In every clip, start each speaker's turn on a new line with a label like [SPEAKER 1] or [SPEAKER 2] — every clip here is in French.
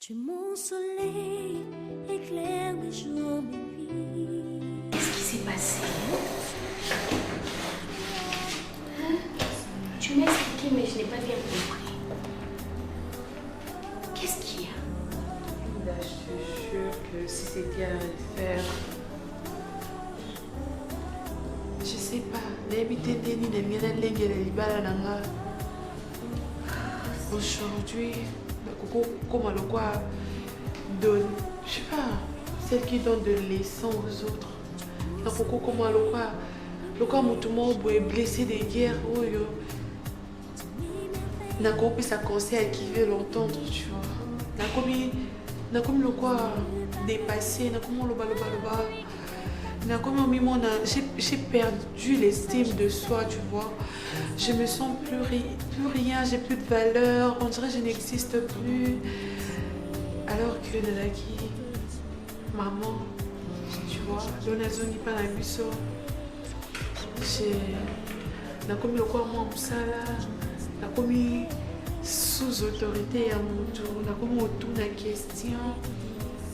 [SPEAKER 1] Tu es mon soleil, éclaire mes jours, mes nuits.
[SPEAKER 2] Qu'est-ce qui s'est passé? Hein? Tu m'as expliqué, mais je n'ai pas bien compris. Qu'est-ce qu'il y a?
[SPEAKER 3] Là, je te jure que si c'était à refaire, je sais pas. Aujourd'hui, comment le quoi donne, je sais pas, celle qui donne de l'essence aux autres. Donc, comment le quoi mutumo est blessé de guerre, oh yo. N'a pas pu s'accorder qui veut l'entendre, tu vois. N'a comme le quoi dépassé, n'a comme le bas. N'a comme j'ai perdu l'estime de soi, tu vois. Je me sens plus rien, j'ai plus de valeur, on dirait que je n'existe plus. Alors que Nadaki, maman, tu vois, l'onazoni pas la busso. N'a comme le quoi moi ça là, n'a comme sous autorité à mon tour, n'a comme autour de la question.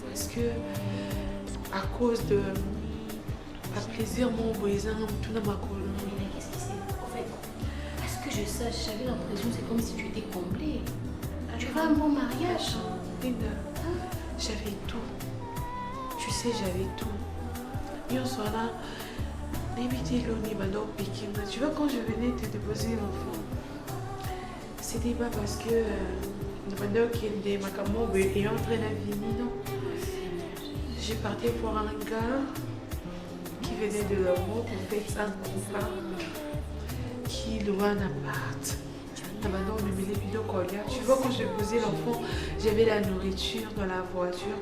[SPEAKER 3] Parce que à cause de à plaisir mon voisin, tout dans ma colonne.
[SPEAKER 2] Mais qu'est-ce qui s'est passé? En fait, à ce que je sache, j'avais l'impression que c'est comme si tu étais comblée. Tu veux un bon mariage?
[SPEAKER 3] Linda, j'avais tout. Tu sais, j'avais tout. Et on soit là, tu vois, quand je venais te déposer l'enfant, c'était pas parce que le qui est en train de venir, non. J'ai parti voir un gars qui venait de l'amour pour faire un compas qui loue un appart. Tu vois, quand je posais l'enfant, j'avais la nourriture dans la voiture.